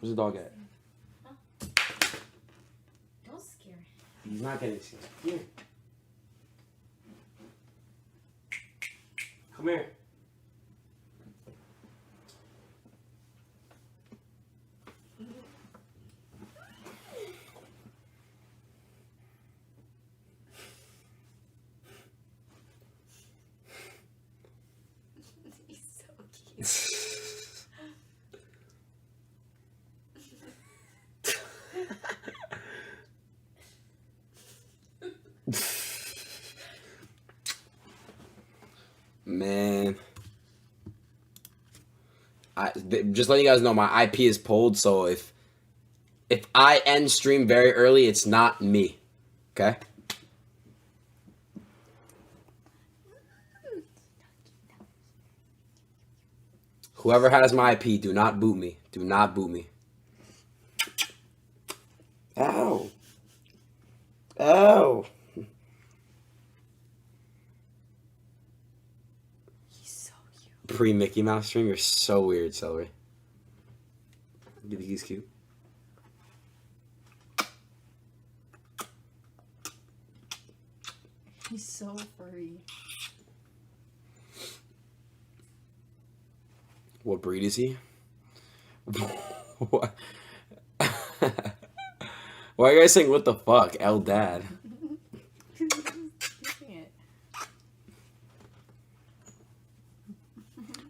Where's the dog at? Huh? Don't scare him. He's not getting scared. Here. Come here. He's so cute. Man, just letting you guys know my IP is pulled, so if I end stream very early, it's not me. Okay? Whoever has my IP, do not boot me. Do not boot me. Ow. Ow. Pre-Mickey Mouse stream, you're so weird, Celery. You think he's cute? He's so furry. What breed is he? What? Why are you guys saying what the fuck? L Dad.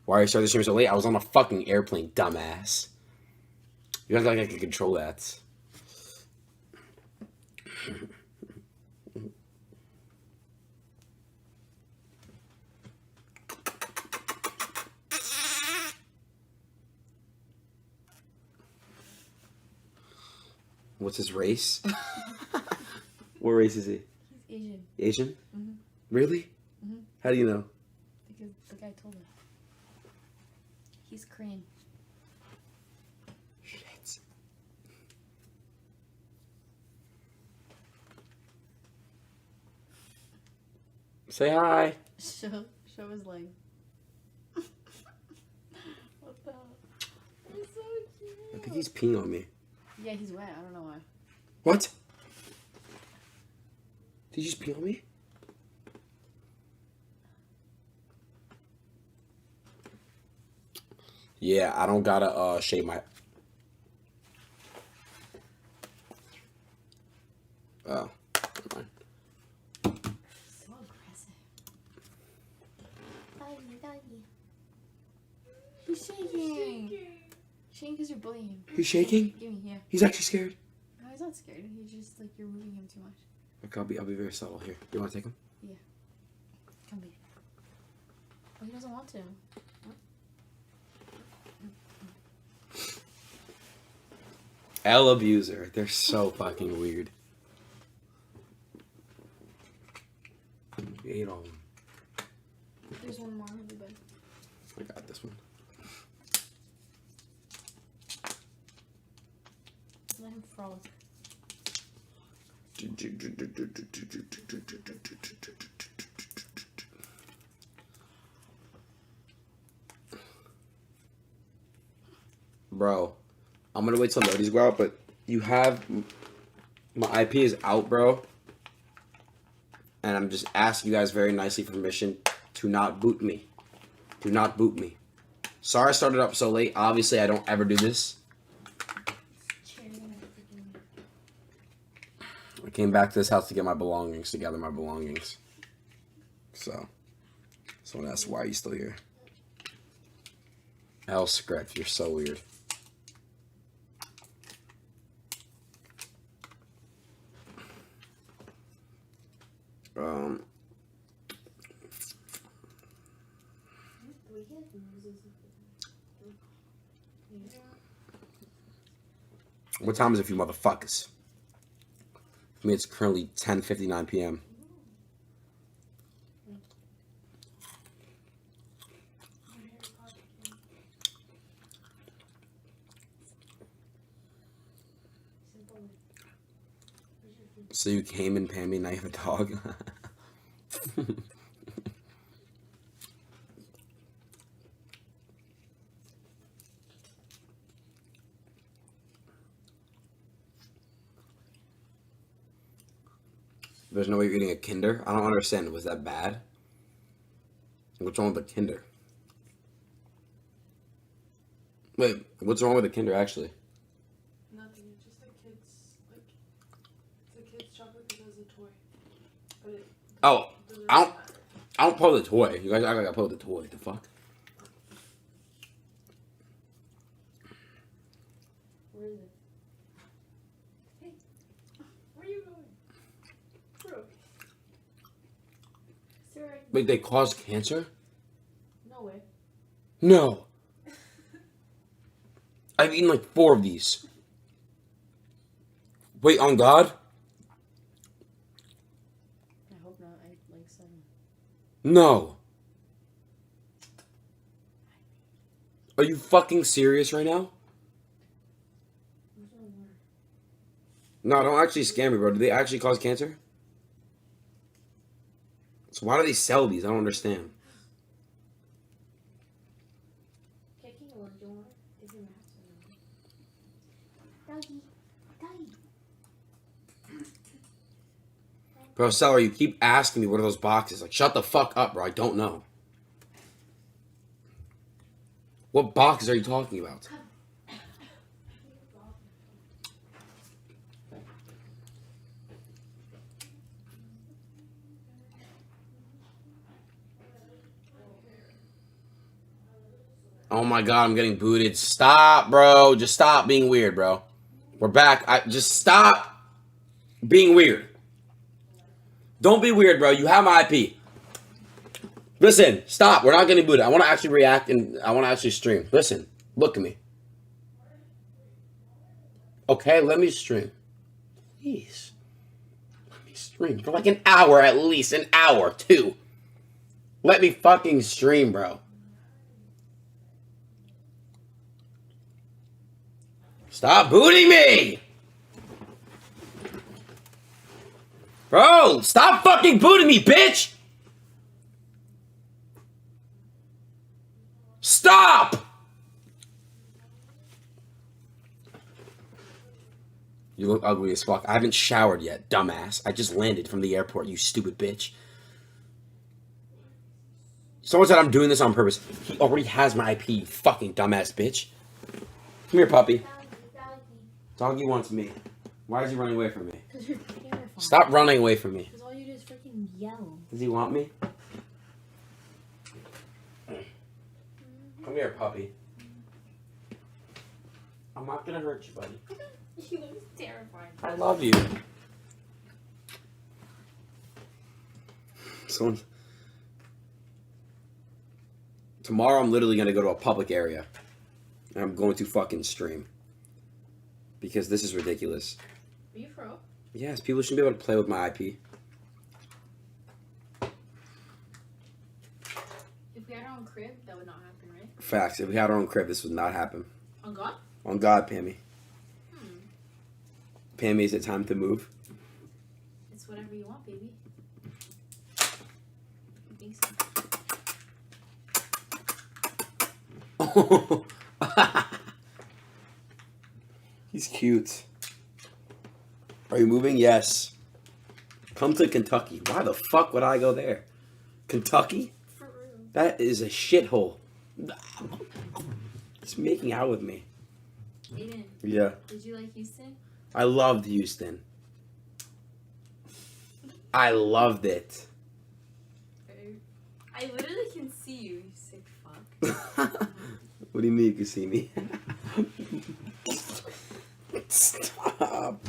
Why are you starting the stream so late? I was on a fucking airplane, dumbass. You act like I can control that. What's his race? What race is he? He's Asian. Asian? Mm-hmm. Really? Mm-hmm. How do you know? Because the guy told me. He's Korean. Shit. Say hi. Show his leg. What the hell? He's so cute. I think he's peeing on me. Yeah, he's wet. I don't know why. What? Did you just pee on me? Yeah, I don't gotta shave my... Oh, never mind. So aggressive. Doggy. He's shaking. Shaking because you're bullying him. He's shaking? Give me, yeah. He's actually scared? No, he's not scared. He's just like, you're moving him too much. Okay, I'll be very subtle here. You want to take him? Yeah. Come be. Oh, he doesn't want to. L abuser. They're so fucking weird. We ate all of them. There's one more in the bed. I got this one. Let him frolic. Bro, I'm gonna wait till notice go out, but you have my IP is out, bro. And I'm just asking you guys very nicely for permission to not boot me. Do not boot me. Sorry I started up so late. Obviously, I don't ever do this. I came back to this house to get my belongings, to gather my belongings. So, someone asked, why are you still here? L Scratch, you're so weird. What time is it for you motherfuckers? For me, it's currently 10:59 p.m. So you came in, Pammy, now you have a dog? There's no way you're eating a Kinder? I don't understand. Was that bad? What's wrong with the Kinder? Wait, what's wrong with the Kinder actually? Nothing. It's just a kid's it's a kid's chocolate because it's a toy. But it Oh, doesn't I don't. really matter. I don't play with the toy. You guys act like I play with the toy. The fuck? Where is it? Hey, where are you going? Bro. Sarah, Wait, they cause cancer? no way. No. I've eaten like 4 of these. Wait, on God? I hope not. I like some. No. Are you fucking serious right now? Where's my water? No, don't actually scam me, bro. Do they actually cause cancer? So why do they sell these? I don't understand. Kicking or do you want it? Is it max? Doggy. Doggy. Bro, seller, you keep asking me what are those boxes. Like, shut the fuck up, bro. I don't know. What boxes are you talking about? Oh my god, I'm getting booted. Stop, bro. Just stop being weird, bro. We're back. Just stop being weird. Don't be weird, bro. You have my IP. Listen, stop. We're not getting booted. I want to actually react and I want to actually stream. Listen, look at me. Okay, let me stream. Please. Let me stream for like an hour at least. An hour, 2. Let me fucking stream, bro. Stop booting me! Bro, stop fucking booting me, bitch! Stop! You look ugly as fuck. I haven't showered yet, dumbass. I just landed from the airport, you stupid bitch. Someone said I'm doing this on purpose. He already has my IP, you fucking dumbass bitch. Come here, puppy. Doggy wants me. Why is he running away from me? Because you're terrified. Stop running away from me. Because all you do is freaking yell. Does he want me? Come here, puppy. I'm not gonna hurt you, buddy. He looks terrified. I love you. Tomorrow I'm literally gonna go to a public area. And I'm going to fucking stream. Because this is ridiculous. Are you for real? Yes, people shouldn't be able to play with my IP. If we had our own crib, that would not happen, right? Facts. If we had our own crib, this would not happen. On God? On God, Pammy. Pammy, is it time to move? It's whatever you want, baby. You think so? He's cute. Are you moving? Yes. Come to Kentucky. Why the fuck would I go there? Kentucky? For real. That is a shithole. He's making out with me. Adin, Yeah. did you like Houston? I loved Houston. I loved it. I literally can see you, you sick fuck. What do you mean you can see me? Stop.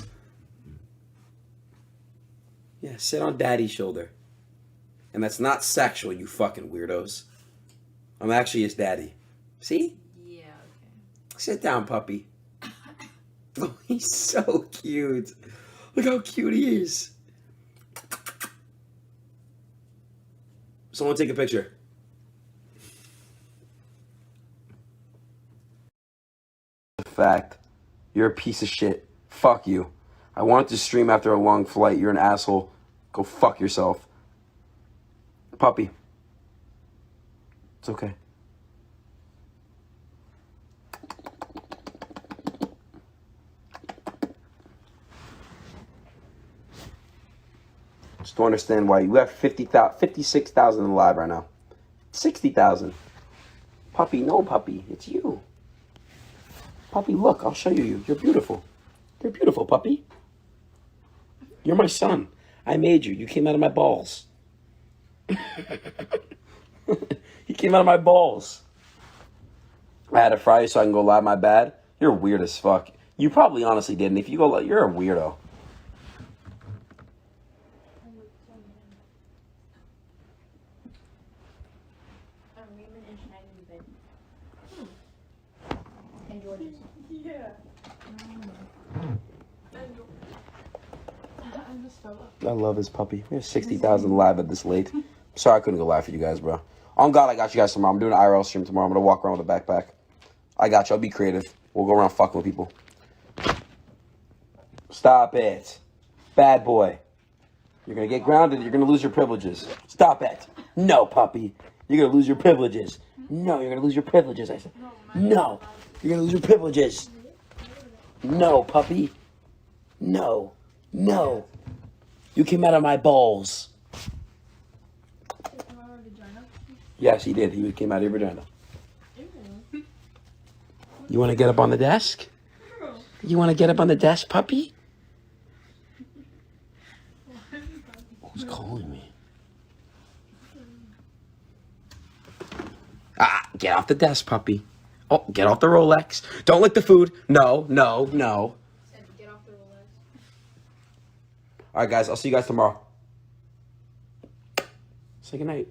Yeah, sit on daddy's shoulder. And that's not sexual, you fucking weirdos. I'm actually his daddy. See? Yeah, okay. Sit down, puppy. Oh, he's so cute. Look how cute he is. Someone take a picture. Fact. You're a piece of shit. Fuck you. I wanted to stream after a long flight. You're an asshole. Go fuck yourself. Puppy. It's okay. don't understand why you have 56,000 alive right now. 60,000. Puppy, no puppy. It's you. Puppy, look. I'll show you. You're beautiful. You're beautiful, puppy. You're my son. I made you. You came out of my balls. He came out of my balls. I had to fry you so I can go live. My bad. You're weird as fuck. You probably honestly didn't. If you go live, you're a weirdo. And George's. Yeah. I just fell up. I love his puppy. We have 60,000 live at this late. Sorry I couldn't go live for you guys, bro. On God, I got you guys tomorrow. I'm doing an IRL stream tomorrow. I'm going to walk around with a backpack. I got you. I'll be creative. We'll go around fucking with people. Stop it. Bad boy. You're going to get grounded. You're going to lose your privileges. Stop it. No, puppy. You're going to lose your privileges. No, you're going to lose your privileges. I said, no. You're going to lose your privileges. No, puppy. No. No. You came out of my balls. Yes, he did. He came out of your vagina. You want to get up on the desk? You want to get up on the desk, puppy? Who's calling me? Ah, get off the desk, puppy. Oh, get off the Rolex. Don't lick the food. No, no, no. Get off the Rolex. All right, guys. I'll see you guys tomorrow. Say goodnight.